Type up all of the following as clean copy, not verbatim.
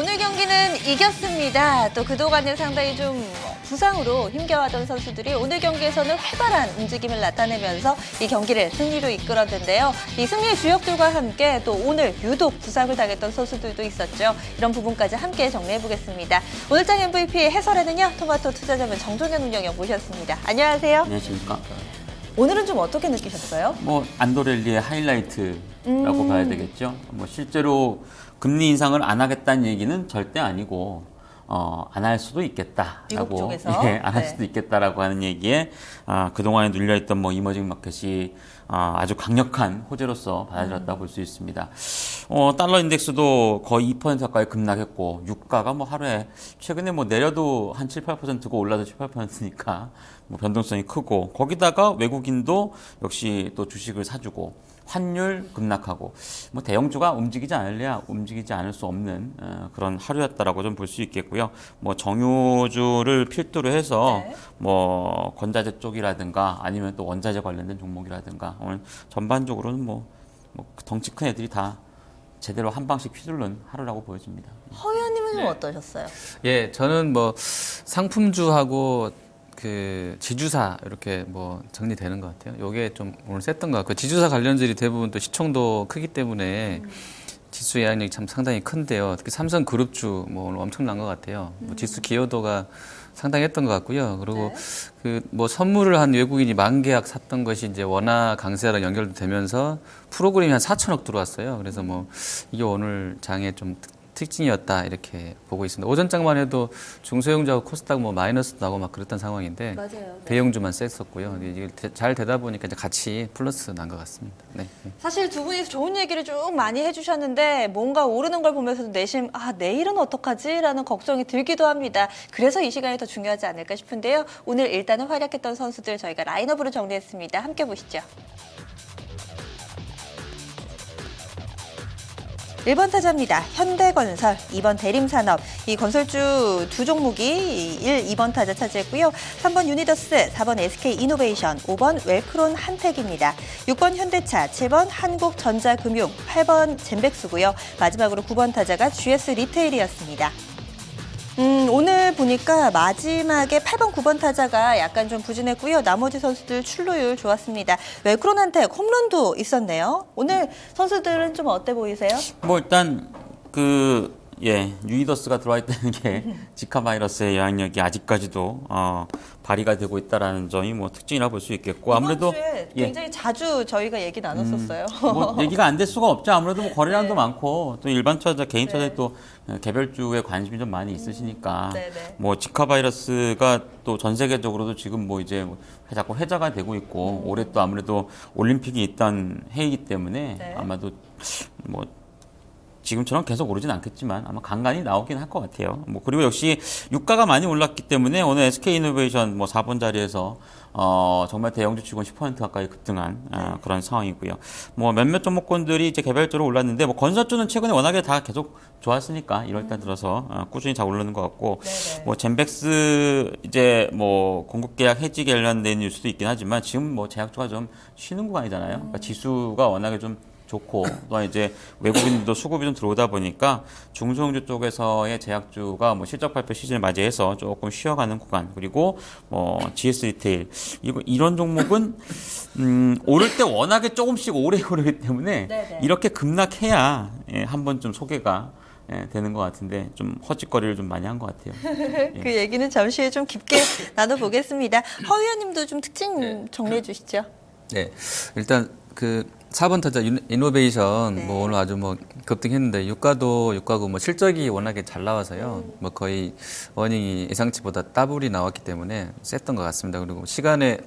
오늘 경기는 이겼습니다. 또 그동안은 상당히 좀 부상으로 힘겨워하던 선수들이 오늘 경기에서는 활발한 움직임을 나타내면서 이 경기를 승리로 이끌었는데요. 이 승리의 주역들과 함께 또 오늘 유독 부상을 당했던 선수들도 있었죠. 이런 부분까지 함께 정리해보겠습니다. 오늘장 MVP 해설에는요, 토마토 투자자문 정종현 운영위원 모셨습니다. 안녕하세요. 안녕하십니까. 오늘은 좀 어떻게 느끼셨어요? 안도렐리의 하이라이트라고 봐야 되겠죠. 실제로 금리 인상을 안 하겠다는 얘기는 절대 아니고 안 할 수도 있겠다라고, 미국 쪽에서 안 할 수도 있겠다라고 하는 얘기에 그동안에 눌려있던 이머징 마켓이 아주 강력한 호재로서 받아들였다고 볼 수 있습니다. 달러 인덱스도 거의 2% 가까이 급락했고 유가가 하루에 최근에 내려도 한 7, 8%고 올라도 7, 8%니까 변동성이 크고 거기다가 외국인도 역시 또 주식을 사주고 환율 급락하고 대형주가 움직이지 않을래야 움직이지 않을 수 없는 그런 하루였다라고 좀 볼 수 있겠고요. 정유주를 필두로 해서 네. 건자재 쪽이라든가 아니면 또 원자재 관련된 종목이라든가 오늘 전반적으로는 덩치 큰 애들이 다 제대로 한 방씩 휘두른 하루라고 보여집니다. 허 의원님은 좀 어떠셨어요? 예, 저는 상품주하고 그 지주사 이렇게 정리되는 것 같아요. 요게 좀 오늘 셌던 것 같고 지주사 관련주들이 대부분 또 시총도 크기 때문에 지수 영향력이 참 상당히 큰데요. 특히 삼성그룹주 오늘 엄청난 것 같아요. 지수 기여도가 상당했던 것 같고요. 그리고 네. 선물을 한 외국인이 10,000계약 샀던 것이 이제 원화 강세랑 연결되면서 프로그램이 한 4천억 들어왔어요. 그래서 이게 오늘 장의 좀 특징이었다 이렇게 보고 있습니다. 오전장만 해도 중소형주하고 코스닥 마이너스 나고 그랬던 상황인데 맞아요. 네. 대형주만 셌었고요. 이게 잘 되다 보니까 이제 같이 플러스 난 것 같습니다. 네. 사실 두 분이 좋은 얘기를 쭉 많이 해주셨는데 뭔가 오르는 걸 보면서도 내심 내일은 어떡하지? 라는 걱정이 들기도 합니다. 그래서 이 시간이 더 중요하지 않을까 싶은데요. 오늘 일단은 활약했던 선수들 저희가 라인업으로 정리했습니다. 함께 보시죠. 1번 타자입니다. 현대건설, 2번 대림산업. 이 건설주 두 종목이 1, 2번 타자 차지했고요. 3번 유니더스, 4번 SK이노베이션, 5번 웰크론 한택입니다. 6번 현대차, 7번 한국전자금융, 8번 젠백스고요. 마지막으로 9번 타자가 GS 리테일이었습니다. 오늘 보니까 마지막에 8번, 9번 타자가 약간 좀 부진했고요. 나머지 선수들 출루율 좋았습니다. 웰크론한테 홈런도 있었네요. 오늘 선수들은 좀 어때 보이세요? 일단 유이더스가 들어와 있다는 게 지카 바이러스의 영향력이 아직까지도 발휘가 되고 있다라는 점이 특징이라 볼 수 있겠고 아무래도 이번 주에 굉장히 자주 저희가 얘기 나눴었어요. 얘기가 안 될 수가 없죠. 아무래도 거래량도 네. 많고 또 일반 투자자, 개인 투자자 네. 또 개별주에 관심이 좀 많이 있으시니까 네네. 지카 바이러스가 또 전 세계적으로도 지금 이제 자꾸 회자가 되고 있고 올해 또 아무래도 올림픽이 있던 해이기 때문에 네. 아마도 지금처럼 계속 오르진 않겠지만 아마 간간히 나오긴 할 것 같아요. 그리고 역시 유가가 많이 올랐기 때문에 오늘 SK이노베이션 4번 자리에서 정말 대형주 치고는 10% 가까이 급등한 그런 상황이고요. 몇몇 종목군들이 이제 개별적으로 올랐는데 건설주는 최근에 워낙에 다 계속 좋았으니까 1월달 들어서 꾸준히 잘 오르는 것 같고 네네. 젠백스 이제 공급 계약 해지 관련된 뉴스도 있긴 하지만 지금 제약주가 좀 쉬는 구간이잖아요. 그러니까 지수가 워낙에 좀 좋고 또 이제 외국인도 수급이 좀 들어오다 보니까 중소형주 쪽에서의 제약주가 실적 발표 시즌을 맞이해서 조금 쉬어가는 구간 그리고 GS 리테일 이런 종목은 오를 때 워낙에 조금씩 오래 오르기 때문에 네네. 이렇게 급락해야 한번 좀 소개가 되는 것 같은데 좀 허짓거리를 좀 많이 한 것 같아요. 그 얘기는 잠시 후에 좀 깊게 나눠보겠습니다. 허 의원님도 좀 특징 정리해 주시죠. 네. 일단 4번 타자 이노베이션 네. 오늘 아주 급등했는데 유가고 실적이 워낙에 잘 나와서요. 거의 어닝이 예상치보다 더블이 나왔기 때문에 셌던 것 같습니다. 그리고 시간의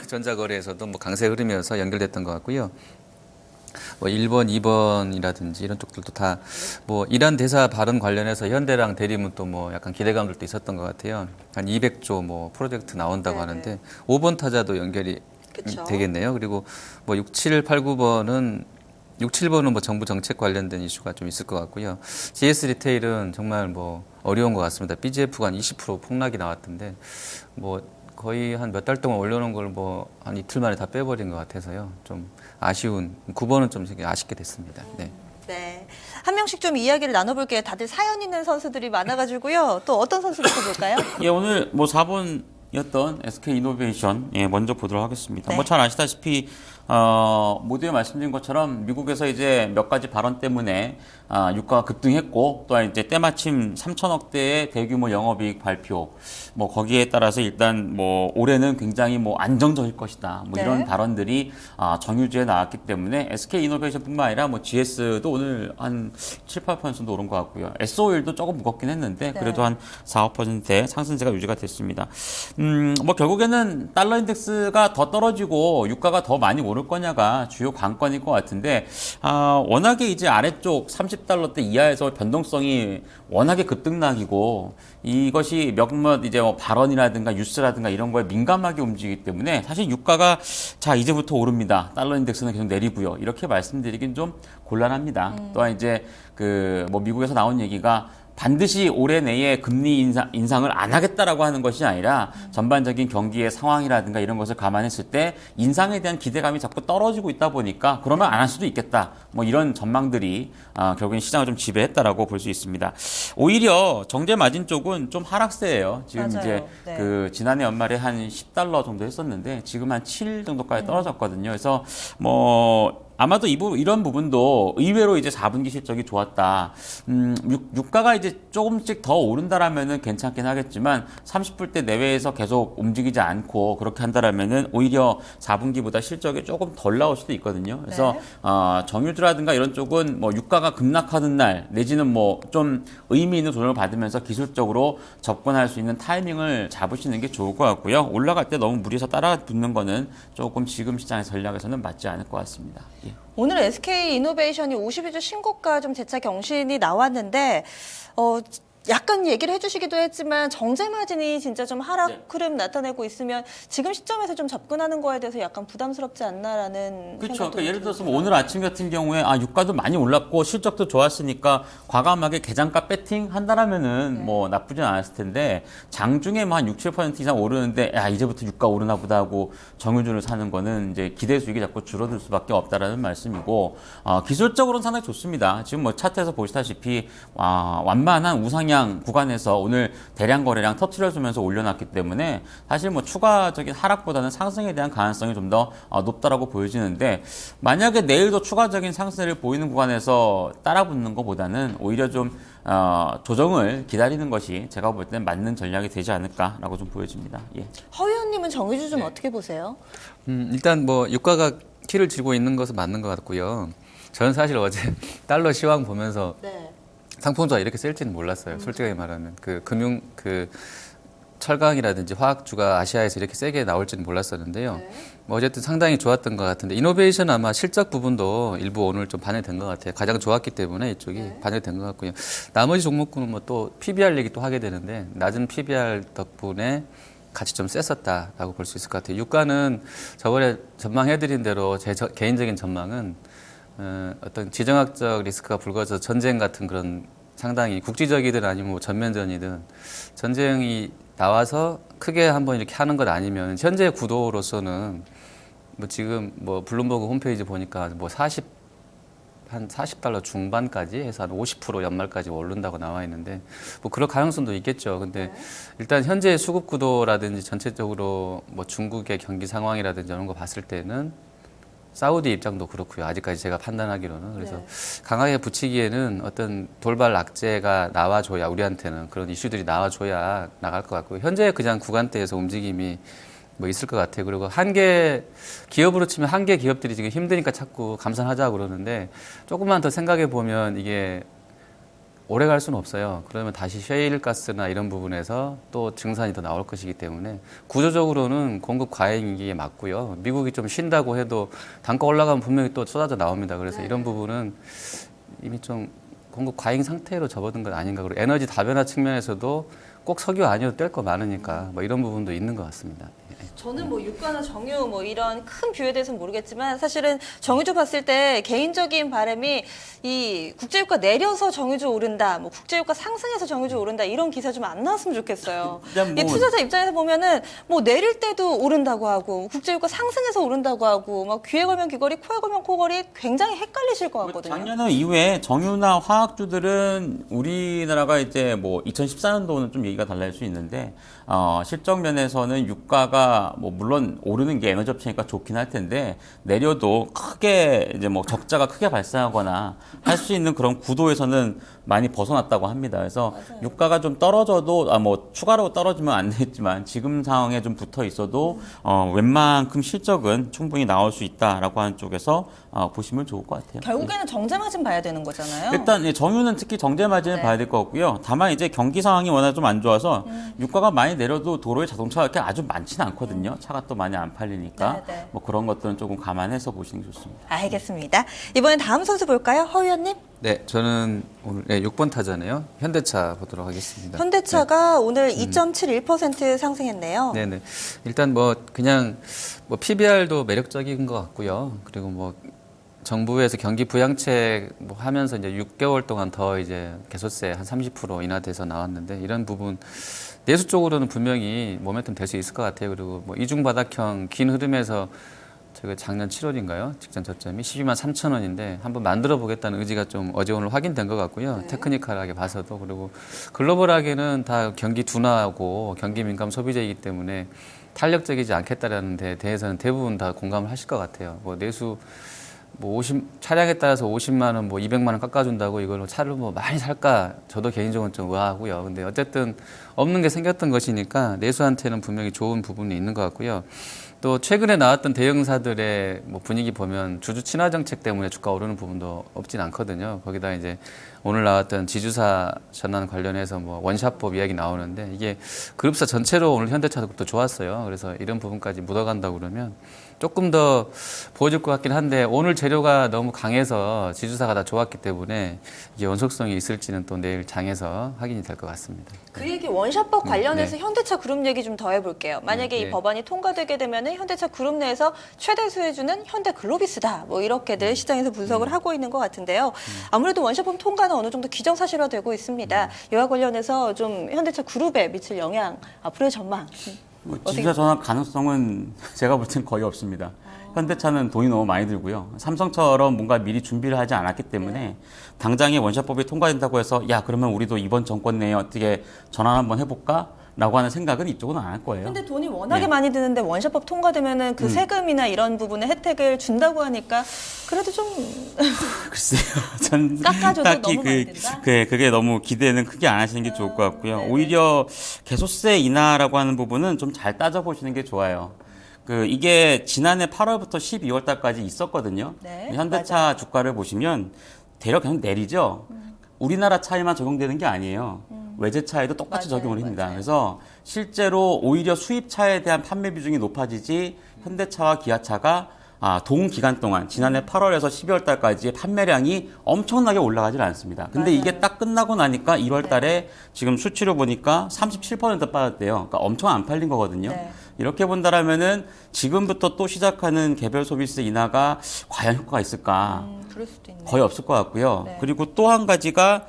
전자거래에서도 강세 흐름이어서 연결됐던 것 같고요. 1번, 2번이라든지 이런 쪽들도 다 이란 대사 발언 관련해서 현대랑 대림은 또 약간 기대감들도 있었던 것 같아요. 한 200조 프로젝트 나온다고 네네. 하는데 5번 타자도 연결이 그쵸. 되겠네요. 그리고 6, 7, 8, 9번은 6, 7번은 정부 정책 관련된 이슈가 좀 있을 것 같고요. GS 리테일은 정말 어려운 것 같습니다. BGF가 한 20% 폭락이 나왔던데 거의 한 몇 달 동안 올려놓은 걸 한 이틀 만에 다 빼버린 것 같아서요. 좀 아쉬운 9번은 좀 되게 아쉽게 됐습니다. 네. 네. 한 명씩 좀 이야기를 나눠볼게요. 다들 사연 있는 선수들이 많아가지고요. 또 어떤 선수부터 볼까요? 예, 오늘 뭐 4번이었던 SK 이노베이션 먼저 보도록 하겠습니다. 네. 뭐 잘 아시다시피 모두에 말씀드린 것처럼 미국에서 이제 몇 가지 발언 때문에 유가가 급등했고 또 이제 때마침 3천억대의 대규모 영업이익 발표 뭐 거기에 따라서 일단 뭐 올해는 굉장히 뭐 안정적일 것이다 뭐 네. 이런 발언들이 정유주에 나왔기 때문에 SK 이노베이션뿐만 아니라 뭐 GS도 오늘 한 7, 8% 정도 오른 것 같고요. SO일도 조금 무겁긴 했는데 그래도 한 4, 5%의 상승세가 유지가 됐습니다. 뭐 결국에는 달러 인덱스가 더 떨어지고 유가가 더 많이 오를 거냐가 주요 관건일 것 같은데 워낙에 이제 아래쪽 30달러대 이하에서 변동성이 워낙에 급등락이고 이것이 몇몇 이제 뭐 발언이라든가 뉴스라든가 이런 거에 민감하게 움직이기 때문에 사실 유가가 자 이제부터 오릅니다. 달러 인덱스는 계속 내리고요. 이렇게 말씀드리긴 좀 곤란합니다. 또한 이제 그 뭐 미국에서 나온 얘기가 반드시 올해 내에 금리 인상을 안 하겠다라고 하는 것이 아니라 전반적인 경기의 상황이라든가 이런 것을 감안했을 때 인상에 대한 기대감이 자꾸 떨어지고 있다 보니까 그러면 안 할 수도 있겠다. 뭐 이런 전망들이 결국엔 시장을 좀 지배했다라고 볼 수 있습니다. 오히려 정제 마진 쪽은 좀 하락세예요. 지금 맞아요. 이제 네. 그 지난해 연말에 한 10달러 정도 했었는데 지금 한 7 정도까지 떨어졌거든요. 그래서 뭐 아마도 이런 부분도 의외로 이제 4분기 실적이 좋았다. 유가가 이제 조금씩 더 오른다라면은 괜찮긴 하겠지만 30불대 내외에서 계속 움직이지 않고 그렇게 한다라면은 오히려 4분기보다 실적이 조금 덜 나올 수도 있거든요. 그래서 정유주라든가 이런 쪽은 뭐 유가가 급락하는 날 내지는 뭐 좀 의미 있는 도전을 받으면서 기술적으로 접근할 수 있는 타이밍을 잡으시는 게 좋을 것 같고요. 올라갈 때 너무 무리해서 따라 붙는 거는 조금 지금 시장의 전략에서는 맞지 않을 것 같습니다. 예. 오늘 SK 이노베이션이 52주 신고가 좀 재차 경신이 나왔는데 약간 얘기를 해주시기도 했지만 정제 마진이 진짜 좀 하락 흐름 나타내고 있으면 지금 시점에서 좀 접근하는 거에 대해서 약간 부담스럽지 않나라는 그렇죠. 생각도 그러니까 예를 들어서 듭니다. 뭐 오늘 아침 같은 경우에 유가도 많이 올랐고 실적도 좋았으니까 과감하게 계장가 배팅 한다라면은 뭐 나쁘진 않았을 텐데 장중에 뭐 한 6, 7% 이상 오르는데 이제부터 유가 오르나 보다 하고 정유주를 사는 거는 이제 기대 수익이 자꾸 줄어들 수밖에 없다라는 말씀이고 기술적으로는 상당히 좋습니다. 지금 뭐 차트에서 보시다시피 완만한 우상향 구간에서 오늘 대량 거래량 터트려주면서 올려놨기 때문에 사실 뭐 추가적인 하락보다는 상승에 대한 가능성이 좀 더 높다라고 보여지는데 만약에 내일도 추가적인 상승을 보이는 구간에서 따라붙는 것보다는 오히려 좀 조정을 기다리는 것이 제가 볼 때는 맞는 전략이 되지 않을까라고 좀 보여집니다. 예. 허 의원님은 정유주 좀 어떻게 보세요? 일단 뭐 유가가 키를 쥐고 있는 것은 맞는 것 같고요. 저는 사실 어제 달러 시황 보면서 네. 상품주가 이렇게 셀지는 몰랐어요. 솔직하게 말하면 철강이라든지 화학주가 아시아에서 이렇게 세게 나올지는 몰랐었는데요. 뭐 어쨌든 상당히 좋았던 것 같은데 이노베이션 아마 실적 부분도 일부 오늘 좀 반영된 것 같아요. 가장 좋았기 때문에 이쪽이 반영된 것 같고요. 나머지 종목군은 뭐 또 PBR 얘기 또 하게 되는데 낮은 PBR 덕분에 같이 좀 셌었다라고 볼 수 있을 것 같아요. 유가는 저번에 전망해드린 대로 제 개인적인 전망은 어떤 지정학적 리스크가 불거져서 전쟁 같은 그런 상당히 국지적이든 아니면 뭐 전면전이든 전쟁이 나와서 크게 한번 이렇게 하는 것 아니면 현재 구도로서는 뭐 지금 뭐 블룸버그 홈페이지 보니까 뭐 한 40달러 중반까지 해서 한 50% 연말까지 오른다고 나와 있는데 뭐 그럴 가능성도 있겠죠. 근데 일단 현재 수급 구도라든지 전체적으로 뭐 중국의 경기 상황이라든지 이런 거 봤을 때는 사우디 입장도 그렇고요. 아직까지 제가 판단하기로는. 그래서 강하게 붙이기에는 어떤 돌발 악재가 나와줘야 우리한테는 그런 이슈들이 나와줘야 나갈 것 같고요. 현재 그냥 구간대에서 움직임이 뭐 있을 것 같아요. 그리고 기업으로 치면 한계 기업들이 지금 힘드니까 자꾸 감산하자고 그러는데 조금만 더 생각해 보면 이게 오래 갈 수는 없어요. 그러면 다시 셰일가스나 이런 부분에서 또 증산이 더 나올 것이기 때문에 구조적으로는 공급 과잉이 맞고요. 미국이 좀 쉰다고 해도 단가 올라가면 분명히 또 쏟아져 나옵니다. 그래서 이런 부분은 이미 좀 공급 과잉 상태로 접어든 것 아닌가. 그리고 에너지 다변화 측면에서도 꼭 석유 아니어도 될 거 많으니까 뭐 이런 부분도 있는 것 같습니다. 저는 뭐 유가나 정유 뭐 이런 큰 뷰에 대해서는 모르겠지만 사실은 정유주 봤을 때 개인적인 바람이 이 국제유가 내려서 정유주 오른다, 뭐 국제유가 상승해서 정유주 오른다 이런 기사 좀 안 나왔으면 좋겠어요. 일단 이 투자자 입장에서 보면은 뭐 내릴 때도 오른다고 하고 국제유가 상승해서 오른다고 하고 막 귀에 걸면 귀걸이, 코에 걸면 코걸이 굉장히 헷갈리실 것 같거든요. 작년 이후에 정유나 화학주들은 우리나라가 이제 뭐 2014년도는 좀 얘기가 달라질 수 있는데 실적 면에서는 유가가 뭐 물론 오르는 게 에너지 업체니까 좋긴 할 텐데 내려도 크게 이제 뭐 적자가 크게 발생하거나 할 수 있는 그런 구도에서는 많이 벗어났다고 합니다. 그래서 맞아요. 유가가 좀 떨어져도 뭐 추가로 떨어지면 안 되겠지만 지금 상황에 좀 붙어 있어도 웬만큼 실적은 충분히 나올 수 있다라고 하는 쪽에서 보시면 좋을 것 같아요. 결국에는 정제 마진 봐야 되는 거잖아요. 일단 정유는 특히 정제 마진을 네. 봐야 될 것 같고요. 다만 이제 경기 상황이 워낙 좀 안 좋아서 유가가 많이 내려도 도로에 자동차가 이렇게 아주 많지는 않거든요. 차가 또 많이 안 팔리니까 네, 네. 뭐 그런 것들은 조금 감안해서 보시는 게 좋습니다. 알겠습니다. 이번엔 다음 선수 볼까요? 허 위원님. 네, 저는 오늘 6번 타자네요. 현대차 보도록 하겠습니다. 현대차가 오늘 2.71% 상승했네요. 네네. 일단 뭐 그냥 뭐 PBR도 매력적인 것 같고요. 그리고 뭐 정부에서 경기 부양책 뭐 하면서 이제 6개월 동안 더 이제 개소세 한 30% 인하돼서 나왔는데 이런 부분 내수 쪽으로는 분명히 모멘텀 될 수 있을 것 같아요. 그리고 뭐 이중 바닥형 긴 흐름에서 제가 작년 7월인가요? 직전 저점이 12만 3천 원인데 한번 만들어 보겠다는 의지가 좀 어제 오늘 확인된 것 같고요. 네. 테크니컬하게 봐서도 그리고 글로벌하게는 다 경기 둔화하고 경기 민감 소비재이기 때문에 탄력적이지 않겠다라는 데 대해서는 대부분 다 공감을 하실 것 같아요. 뭐 내수 뭐 차량에 따라서 50만 원, 뭐 200만 원 깎아준다고 이걸로 차를 뭐 많이 살까? 저도 개인적으로 좀 의아하고요. 근데 어쨌든 없는 게 생겼던 것이니까 내수한테는 분명히 좋은 부분이 있는 것 같고요. 또 최근에 나왔던 대형사들의 뭐 분위기 보면 주주 친화 정책 때문에 주가 오르는 부분도 없진 않거든요. 거기다 이제 오늘 나왔던 지주사 전환 관련해서 뭐 원샷법 이야기 나오는데 이게 그룹사 전체로 오늘 현대차도 좋았어요. 그래서 이런 부분까지 묻어간다고 그러면 조금 더 보여줄 것 같긴 한데 오늘 재료가 너무 강해서 지주사가 다 좋았기 때문에 이게 원속성이 있을지는 또 내일 장에서 확인이 될 것 같습니다. 그 얘기 원샷법 관련해서 네. 현대차 그룹 얘기 좀 더 해볼게요. 만약에 이 네. 법안이 통과되게 되면 현대차 그룹 내에서 최대 수혜주는 현대글로비스다. 뭐 이렇게들 시장에서 분석을 하고 있는 것 같은데요. 아무래도 원샷법 통과는 어느 정도 기정사실화되고 있습니다. 이와 관련해서 좀 현대차 그룹에 미칠 영향, 앞으로의 전망. 뭐 지주사 전환 가능성은 제가 볼 땐 거의 없습니다. 현대차는 돈이 너무 많이 들고요. 삼성처럼 뭔가 미리 준비를 하지 않았기 때문에 당장에 원샷법이 통과된다고 해서 야 그러면 우리도 이번 정권 내에 어떻게 전환 한번 해볼까? 라고 하는 생각은 이쪽은 안 할 거예요. 근데 돈이 워낙에 네. 많이 드는데 원샷법 통과되면은 그 세금이나 이런 부분의 혜택을 준다고 하니까 그래도 좀 글쎄요. 전 깎아줘도 딱히 너무 많이 든다? 그게 너무 기대는 크게 안 하시는 게 좋을 것 같고요. 네네. 오히려 개소세 인하라고 하는 부분은 좀 잘 따져보시는 게 좋아요. 이게 지난해 8월부터 12월 달까지 있었거든요. 네, 현대차 주가를 보시면 대략 그냥 내리죠. 우리나라 차에만 적용되는 게 아니에요. 외제차에도 똑같이 맞아요, 적용을 합니다. 맞아요. 그래서 실제로 오히려 수입차에 대한 판매 비중이 높아지지 현대차와 기아차가 동기간 동안 지난해 8월에서 12월 달까지의 판매량이 엄청나게 올라가질 않습니다. 근데 맞아요. 이게 딱 끝나고 나니까 1월 달에 지금 수치로 보니까 37% 빠졌대요. 그러니까 엄청 안 팔린 거거든요. 네. 이렇게 본다라면은 지금부터 또 시작하는 개별 소비세 인하가 과연 효과가 있을까? 그럴 수도 있네. 거의 없을 것 같고요. 네. 그리고 또 한 가지가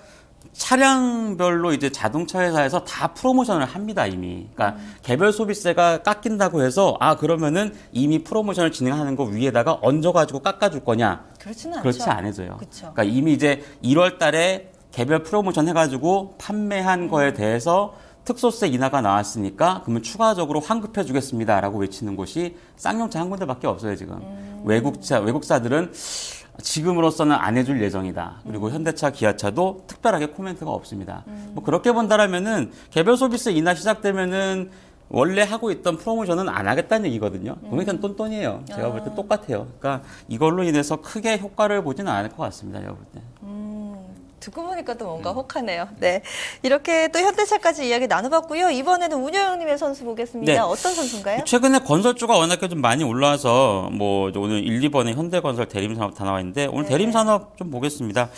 차량별로 이제 자동차 회사에서 다 프로모션을 합니다, 이미. 그러니까 개별 소비세가 깎인다고 해서 그러면은 이미 프로모션을 진행하는 거 위에다가 얹어가지고 깎아줄 거냐? 그렇지는 않죠. 그렇지 않아져요. 그쵸. 그러니까 이미 이제 1월 달에 개별 프로모션 해가지고 판매한 거에 대해서 특소세 인하가 나왔으니까 그러면 추가적으로 환급해 주겠습니다라고 외치는 곳이 쌍용차 한 군데밖에 없어요, 지금. 외국사들은 지금으로서는 안 해줄 예정이다. 그리고 현대차, 기아차도 특별하게 코멘트가 없습니다. 뭐 그렇게 본다라면은 개별 소비세 인하 시작되면은 원래 하고 있던 프로모션은 안 하겠다는 얘기거든요. 그러니까 똔똔이에요. 제가 볼 때 똑같아요. 그러니까 이걸로 인해서 크게 효과를 보지는 않을 것 같습니다. 제가 볼 때. 듣고 보니까 또 뭔가 혹하네요. 네. 이렇게 또 현대차까지 이야기 나눠봤고요. 이번에는 운영님의 선수 보겠습니다. 네. 어떤 선수인가요? 최근에 건설주가 워낙에 좀 많이 올라와서 뭐 오늘 1, 2번에 현대건설 대림산업 다 나와 있는데 오늘 네. 대림산업 좀 보겠습니다.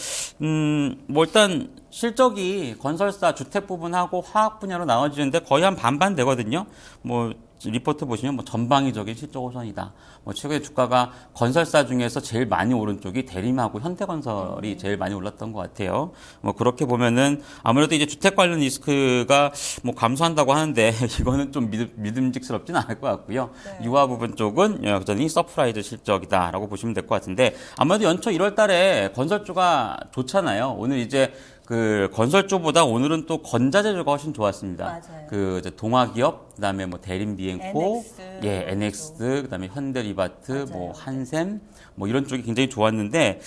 뭐 일단 실적이 건설사 주택 부분하고 화학 분야로 나눠지는데 거의 한 반반 되거든요. 뭐 리포트 보시면 뭐 전방위적인 실적 호전이다. 뭐 최근에 주가가 건설사 중에서 제일 많이 오른 쪽이 대림하고 현대건설이 제일 많이 올랐던 것 같아요. 뭐 그렇게 보면은 아무래도 이제 주택 관련 리스크가 뭐 감소한다고 하는데 이거는 좀 믿음직스럽지는 않을 것 같고요. 네. 유아 부분 쪽은 여전히 서프라이즈 실적이다라고 보시면 될 것 같은데 아마도 연초 1월달에 건설주가 좋잖아요. 오늘 이제 그 건설주보다 오늘은 또 건자재주가 훨씬 좋았습니다. 맞아요. 그 이제 동아기업, 그다음에 뭐 대림비엔코, NX, 예, NX, 그다음에 현대리바트, 맞아요. 뭐 한샘, 뭐 이런 쪽이 굉장히 좋았는데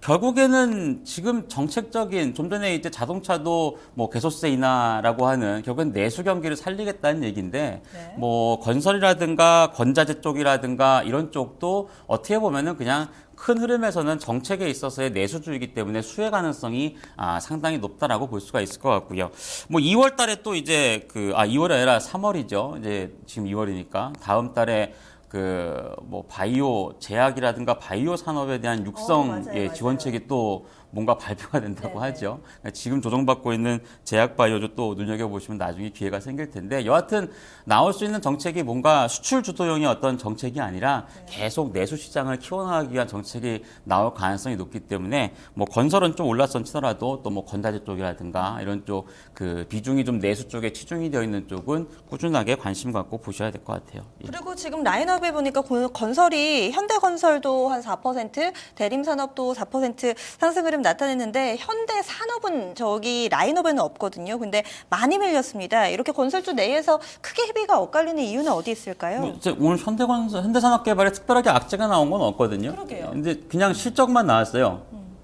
결국에는 지금 정책적인 좀 전에 이제 자동차도 뭐 개소세 인하라고 하는 결국엔 내수 경기를 살리겠다는 얘기인데 네. 뭐 건설이라든가 건자재 쪽이라든가 이런 쪽도 어떻게 보면은 그냥 큰 흐름에서는 정책에 있어서의 내수주이기 때문에 수혜 가능성이 상당히 높다라고 볼 수가 있을 것 같고요. 뭐 2월 달에 또 이제 2월이 아니라 3월이죠. 이제 지금 2월이니까 다음 달에 그 뭐 바이오 제약이라든가 바이오 산업에 대한 육성 맞아요, 지원책이 또 뭔가 발표가 된다고 네네. 하죠. 지금 조정받고 있는 제약 바이오도 또 눈여겨보시면 나중에 기회가 생길 텐데 여하튼 나올 수 있는 정책이 뭔가 수출 주도형의 어떤 정책이 아니라 계속 내수 시장을 키워나가기 위한 정책이 나올 가능성이 높기 때문에 뭐 건설은 좀 올랐선 치더라도 또 뭐 건자재 쪽이라든가 이런 쪽 그 비중이 좀 내수 쪽에 치중이 되어 있는 쪽은 꾸준하게 관심 갖고 보셔야 될 것 같아요. 예. 그리고 지금 라인업에 보니까 건설이 현대건설도 한 4%, 대림산업도 4% 상승 흐름 나타냈는데 현대산업은 저기 라인업에는 없거든요. 근데 많이 밀렸습니다. 이렇게 건설주 내에서 크게 희비가 엇갈리는 이유는 어디 있을까요? 뭐 이제 오늘 현대산업개발에 특별하게 악재가 나온 건 없거든요. 그러게요. 근데 그냥 실적만 나왔어요.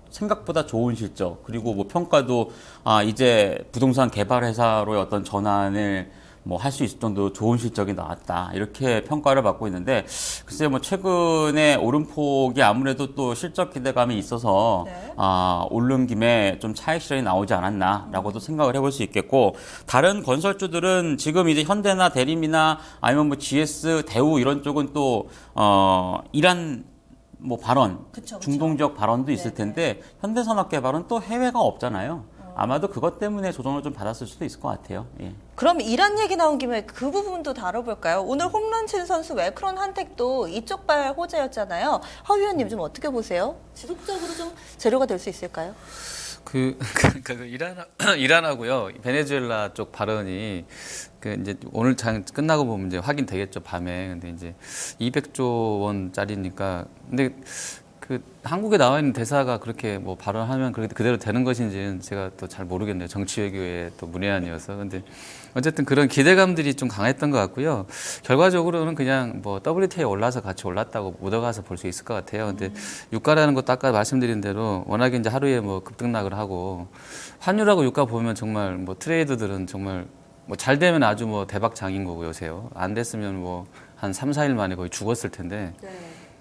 생각보다 좋은 실적. 그리고 뭐 평가도 이제 부동산 개발 회사로의 어떤 전환을 뭐 할 수 있을 정도로 좋은 실적이 나왔다. 이렇게 평가를 받고 있는데 글쎄 뭐 최근에 오름폭이 아무래도 또 실적 기대감이 있어서 네. 오른 김에 좀 차익 실현이 나오지 않았나라고도 생각을 해볼 수 있겠고 다른 건설주들은 지금 이제 현대나 대림이나 아니면 뭐 GS, 대우 이런 쪽은 또 이란 뭐 발언, 그쵸. 중동 지역 발언도 있을 네네. 텐데 현대산업개발은 또 해외가 없잖아요. 아마도 그것 때문에 조정을 좀 받았을 수도 있을 것 같아요. 예. 그럼 이란 얘기 나온 김에 그 부분도 다뤄볼까요? 오늘 홈런 친 선수 웰크론 한택도 이쪽 발 호재였잖아요. 허 위원님 좀 어떻게 보세요? 지속적으로 좀 재료가 될 수 있을까요? 그러니까 이란하고요 베네수엘라 쪽 발언이 그 이제 오늘 장 끝나고 보면 이제 확인되겠죠 밤에. 근데 이제 200조 원짜리니까 근데 그 한국에 나와 있는 대사가 그렇게 뭐 발언하면 그대로 되는 것인지는 제가 또 잘 모르겠네요. 정치 외교의 또 문외한이어서. 근데 어쨌든 그런 기대감들이 좀 강했던 것 같고요. 결과적으로는 그냥 뭐 WTI에 올라서 같이 올랐다고 묻어가서 볼 수 있을 것 같아요. 근데 유가라는 것도 아까 말씀드린 대로 워낙에 이제 하루에 뭐 급등락을 하고 환율하고 유가 보면 정말 뭐 트레이더들은 정말 뭐 잘 되면 아주 뭐 대박장인 거고 요새요. 안 됐으면 뭐 한 3, 4일 만에 거의 죽었을 텐데.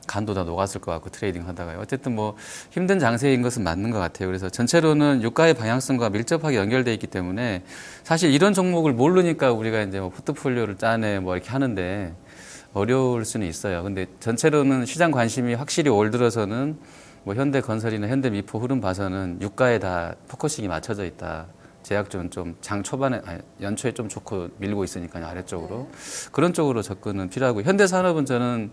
간도 다 녹았을 것 같고 트레이딩 하다가요. 어쨌든 뭐 힘든 장세인 것은 맞는 것 같아요. 그래서 전체로는 유가의 방향성과 밀접하게 연결돼 있기 때문에 사실 이런 종목을 모르니까 우리가 이제 뭐 포트폴리오를 짜내 뭐 이렇게 하는데 어려울 수는 있어요. 근데 전체로는 시장 관심이 확실히 올 들어서는 뭐 현대건설이나 현대미포 흐름 봐서는 유가에 다 포커싱이 맞춰져 있다. 제약주는 좀 장 초반에 연초에 좀 좋고 밀고 있으니까요 아래쪽으로 그런 쪽으로 접근은 필요하고 현대산업은 저는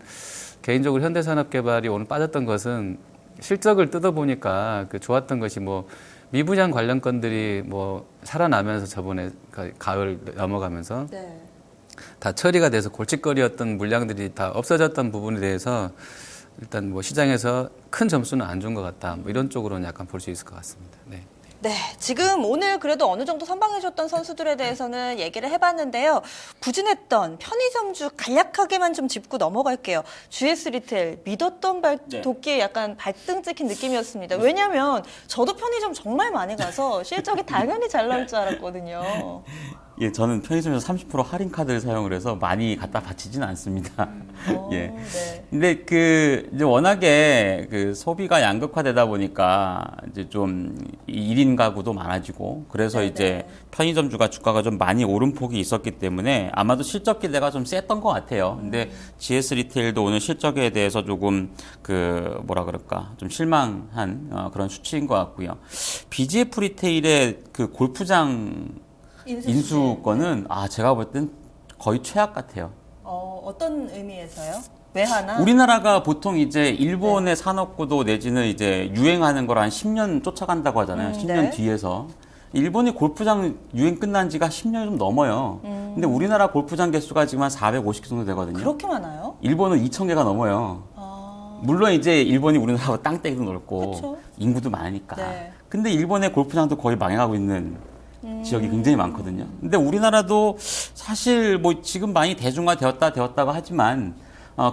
개인적으로 현대산업개발이 오늘 빠졌던 것은 실적을 뜯어보니까 그 좋았던 것이 뭐 미분양 관련 건들이 뭐 살아나면서 저번에 가을 넘어가면서 다 처리가 돼서 골칫거리였던 물량들이 다 없어졌던 부분에 대해서 일단 뭐 시장에서 큰 점수는 안 준 것 같다. 뭐 이런 쪽으로는 약간 볼 수 있을 것 같습니다. 네. 네, 지금 오늘 그래도 어느 정도 선방해줬던 선수들에 대해서는 얘기를 해봤는데요. 부진했던 편의점주 간략하게만 좀 짚고 넘어갈게요. GS 리테일 믿었던 도끼에 약간 발등 찍힌 느낌이었습니다. 왜냐하면 저도 편의점 정말 많이 가서 실적이 당연히 잘 나올 줄 알았거든요. 예, 저는 편의점에서 30% 할인 카드를 사용을 해서 많이 갖다 바치진 않습니다. 예. 네. 근데 이제 워낙에 소비가 양극화되다 보니까 이제 좀 1인 가구도 많아지고 그래서 네네. 이제 편의점주가 주가가 좀 많이 오른 폭이 있었기 때문에 아마도 실적 기대가 좀 셌던 것 같아요. 근데 GS 리테일도 오늘 실적에 대해서 조금 뭐라 그럴까 좀 실망한 그런 수치인 것 같고요. BGF 리테일의 골프장 인수권은 제가 볼 땐 거의 최악 같아요. 어떤 의미에서요? 외화나? 우리나라가 보통 이제 일본의 산업구도 내지는 이제 유행하는 걸 한 10년 쫓아간다고 하잖아요. 10년 네. 뒤에서. 일본이 골프장 유행 끝난 지가 10년이 좀 넘어요. 근데 우리나라 골프장 개수가 지금 한 450개 정도 되거든요. 그렇게 많아요? 일본은 2,000개가 넘어요. 물론 이제 일본이 우리나라보다 땅덩이도 넓고 그쵸. 인구도 많으니까. 네. 근데 일본의 골프장도 거의 망해가고 있는 지역이 굉장히 많거든요. 근데 우리나라도 사실 뭐 지금 많이 대중화되었다고 하지만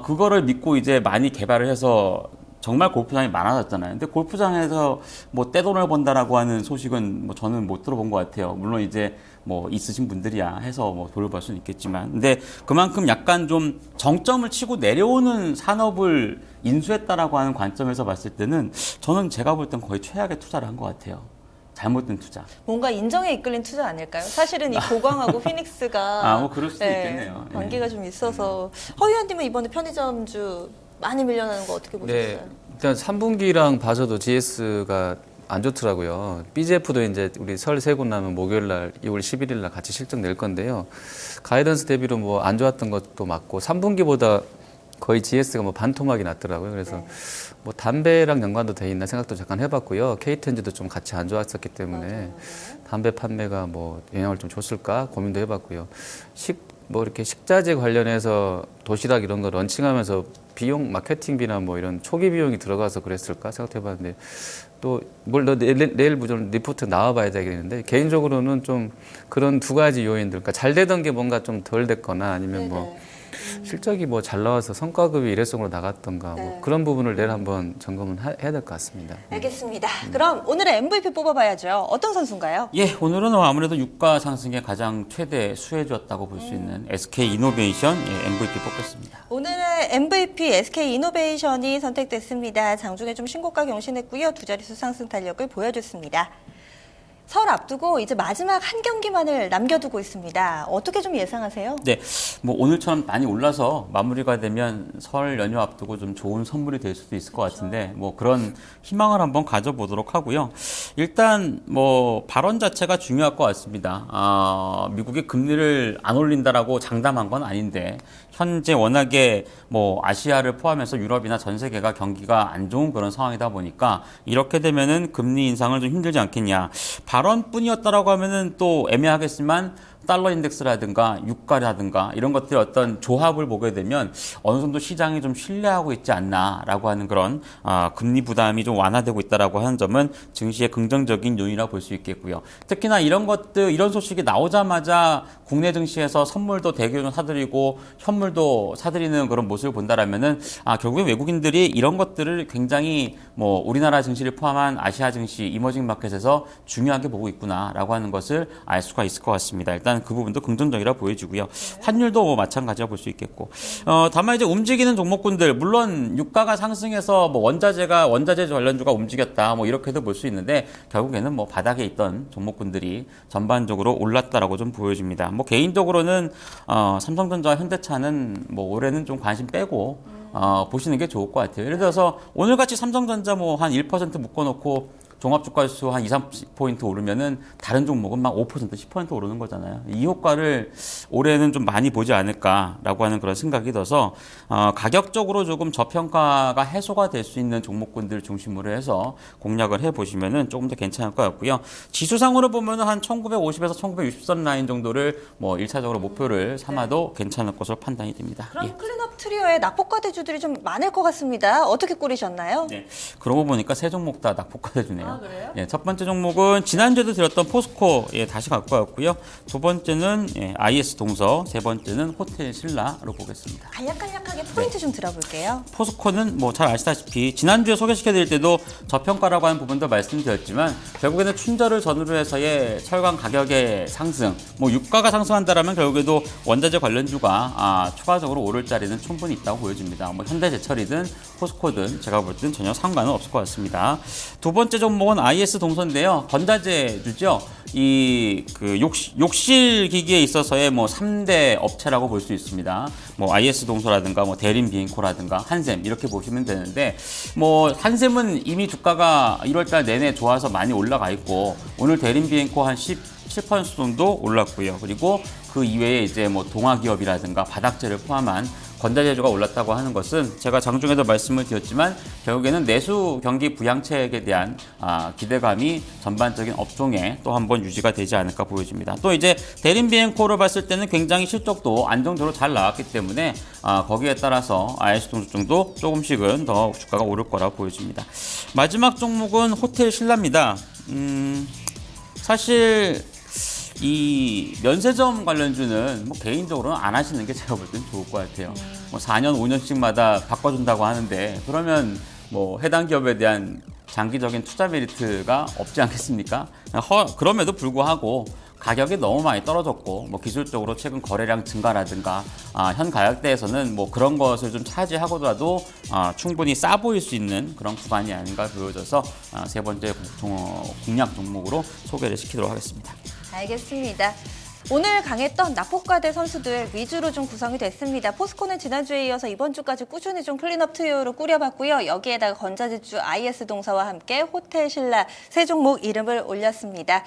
그거를 믿고 이제 많이 개발을 해서 정말 골프장이 많아졌잖아요. 근데 골프장에서 뭐 떼돈을 번다라고 하는 소식은 뭐 저는 못 들어본 것 같아요. 물론 이제 뭐 있으신 분들이야 해서 뭐 돈을 벌 수는 있겠지만. 근데 그만큼 약간 좀 정점을 치고 내려오는 산업을 인수했다라고 하는 관점에서 봤을 때는 저는 제가 볼 땐 거의 최악의 투자를 한 것 같아요. 잘못된 투자. 뭔가 인정에 이끌린 투자 아닐까요? 사실은 이 고광하고 피닉스가 뭐 그럴 수도 있겠네요. 예. 관계가 좀 있어서 허 의원님은 이번에 편의점주 많이 밀려나는 거 어떻게 보셨어요? 네, 일단 3분기랑 봐서도 GS가 안 좋더라고요. BGF도 이제 우리 설 세고 나면 목요일 날 2월 11일 날 같이 실적 낼 건데요. 가이던스 대비로 뭐 안 좋았던 것도 맞고 3분기보다 거의 GS가 뭐 반토막이 났더라고요. 그래서 뭐 담배랑 연관도 돼 있나 생각도 잠깐 해봤고요. K10도 좀 같이 안 좋았었기 때문에 담배 판매가 뭐 영향을 좀 줬을까 고민도 해봤고요. 뭐 이렇게 식자재 관련해서 도시락 이런 거 런칭하면서 비용 마케팅비나 뭐 이런 초기 비용이 들어가서 그랬을까 생각해봤는데 또 뭘 내일 무조건 리포트 나와봐야 되겠는데 개인적으로는 좀 그런 두 가지 요인들, 그러니까 잘 되던 게 뭔가 좀 덜 됐거나 아니면 뭐 실적이 뭐 잘 나와서 성과급이 일회성으로 나갔던가 뭐 그런 부분을 내일 한번 점검은 해야 될 것 같습니다. 알겠습니다. 그럼 오늘의 MVP 뽑아봐야죠. 어떤 선수인가요? 예, 오늘은 아무래도 유가 상승의 가장 최대 수혜주였다고 볼 수 있는 SK 이노베이션 MVP 뽑겠습니다. 오늘의 MVP SK 이노베이션이 선택됐습니다. 장중에 좀 신고가 경신했고요. 두 자릿수 상승 탄력을 보여줬습니다. 설 앞두고 이제 마지막 한 경기만을 남겨두고 있습니다. 어떻게 좀 예상하세요? 네, 뭐 오늘처럼 많이 올라서 마무리가 되면 설 연휴 앞두고 좀 좋은 선물이 될 수도 있을 것 같은데 뭐 그런 희망을 한번 가져보도록 하고요. 일단 뭐 발언 자체가 중요할 것 같습니다. 미국이 금리를 안 올린다라고 장담한 건 아닌데 현재 워낙에 뭐 아시아를 포함해서 유럽이나 전 세계가 경기가 안 좋은 그런 상황이다 보니까 이렇게 되면은 금리 인상을 좀 힘들지 않겠냐. 발언뿐이었다라고 하면은 또 애매하겠지만 달러 인덱스라든가 유가라든가 이런 것들의 어떤 조합을 보게 되면 어느 정도 시장이 좀 신뢰하고 있지 않나라고 하는 그런 금리 부담이 좀 완화되고 있다라고 하는 점은 증시의 긍정적인 요인이라고 볼 수 있겠고요. 특히나 이런 소식이 나오자마자 국내 증시에서 선물도 대규모 사들이고 현물도 사들이는 그런 모습을 본다라면은 결국에 외국인들이 이런 것들을 굉장히 뭐 우리나라 증시를 포함한 아시아 증시, 이머징 마켓에서 중요하게 보고 있구나라고 하는 것을 알 수가 있을 것 같습니다. 일단 그 부분도 긍정적이라 보여지고요. 환율도 뭐 마찬가지라 볼 수 있겠고. 다만 이제 움직이는 종목군들, 물론 유가가 상승해서 뭐 원자재 관련주가 움직였다, 뭐 이렇게도 볼 수 있는데 결국에는 뭐 바닥에 있던 종목군들이 전반적으로 올랐다라고 좀 보여집니다. 뭐 개인적으로는 삼성전자와 현대차는 뭐 올해는 좀 관심 빼고 보시는 게 좋을 것 같아요. 예를 들어서 오늘같이 삼성전자 뭐 한 1% 묶어놓고 종합주가지수 한 2, 3포인트 오르면은 다른 종목은 막 5%, 10% 오르는 거잖아요. 이 효과를 올해는 좀 많이 보지 않을까라고 하는 그런 생각이 들어서 가격적으로 조금 저평가가 해소가 될 수 있는 종목군들 중심으로 해서 공략을 해보시면은 조금 더 괜찮을 것 같고요. 지수상으로 보면은 한 1950에서 1960선 라인 정도를 뭐 1차적으로 목표를 삼아도 괜찮을 것으로 판단이 됩니다. 그럼 예. 클린업 트리오에 낙폭과대주들이 좀 많을 것 같습니다. 어떻게 꾸리셨나요? 네. 그러고 보니까 세 종목 다 낙폭과대주네요. 그래요? 예, 첫 번째 종목은 지난주에도 드렸던 포스코 다시 갖고 왔고요. 두 번째는 IS 동서, 세 번째는 호텔 신라로 보겠습니다. 간략하게 포인트 좀 들어볼게요. 포스코는 뭐 잘 아시다시피 지난주에 소개시켜드릴 때도 저평가라고 하는 부분도 말씀드렸지만 결국에는 춘절을 전후로 해서의 철강 가격의 상승, 뭐 유가가 상승한다라면 결국에도 원자재 관련주가 추가적으로 오를 자리는 충분히 있다고 보여집니다. 뭐 현대제철이든 포스코든 제가 볼 땐 전혀 상관은 없을 것 같습니다. 두 번째 종목은 IS 동서인데요. 건자재주죠. 그 욕실 기기에 있어서의 뭐 3대 업체라고 볼 수 있습니다. 뭐 IS 동서라든가 뭐 대림 비행코라든가 한샘 이렇게 보시면 되는데 뭐 한샘은 이미 주가가 1월달 내내 좋아서 많이 올라가 있고 오늘 대림 비행코 한 17% 정도 올랐고요. 그리고 그 이외에 이제 뭐 동아기업이라든가 바닥재를 포함한 건자제조가 올랐다고 하는 것은 제가 장중에도 말씀을 드렸지만 결국에는 내수 경기 부양책에 대한 기대감이 전반적인 업종에 또 한 번 유지가 되지 않을까 보여집니다. 또 이제 대림비행코를 봤을 때는 굉장히 실적도 안정적으로 잘 나왔기 때문에 거기에 따라서 IS동주중도 조금씩은 더 주가가 오를 거라 보여집니다. 마지막 종목은 호텔 신라입니다. 사실 이 면세점 관련주는 뭐 개인적으로는 안 하시는 게 제가 볼 때는 좋을 것 같아요. 뭐 4년, 5년씩마다 바꿔준다고 하는데 그러면 뭐 해당 기업에 대한 장기적인 투자 메리트가 없지 않겠습니까? 그럼에도 불구하고 가격이 너무 많이 떨어졌고 뭐 기술적으로 최근 거래량 증가라든가 현 가격대에서는 뭐 그런 것을 좀 차지하고라도 충분히 싸 보일 수 있는 그런 구간이 아닌가 보여져서 세 번째 공략 종목으로 소개를 시키도록 하겠습니다. 알겠습니다. 오늘 강했던 낙폭과대 선수들 위주로 좀 구성이 됐습니다. 포스코는 지난주에 이어서 이번 주까지 꾸준히 좀 클린업 투여로 꾸려봤고요. 여기에다가 건자지주 IS동사와 함께 호텔 신라 세 종목 이름을 올렸습니다.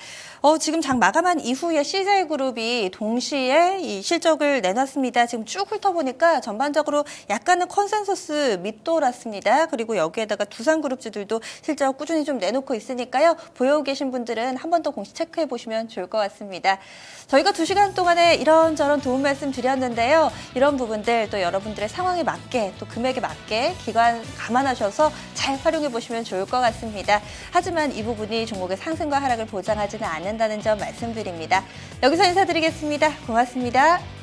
지금 장 마감한 이후에 CJ그룹이 동시에 이 실적을 내놨습니다. 지금 쭉 훑어보니까 전반적으로 약간은 컨센서스 밑돌았습니다. 그리고 여기에다가 두산그룹주들도 실적 꾸준히 좀 내놓고 있으니까요. 보유하고 계신 분들은 한 번 더 공시 체크해보시면 좋을 것 같습니다. 저희가 2시간 동안에 이런저런 도움 말씀 드렸는데요. 이런 부분들 또 여러분들의 상황에 맞게 또 금액에 맞게 기관 감안하셔서 잘 활용해 보시면 좋을 것 같습니다. 하지만 이 부분이 종목의 상승과 하락을 보장하지는 않는다는 점 말씀드립니다. 여기서 인사드리겠습니다. 고맙습니다.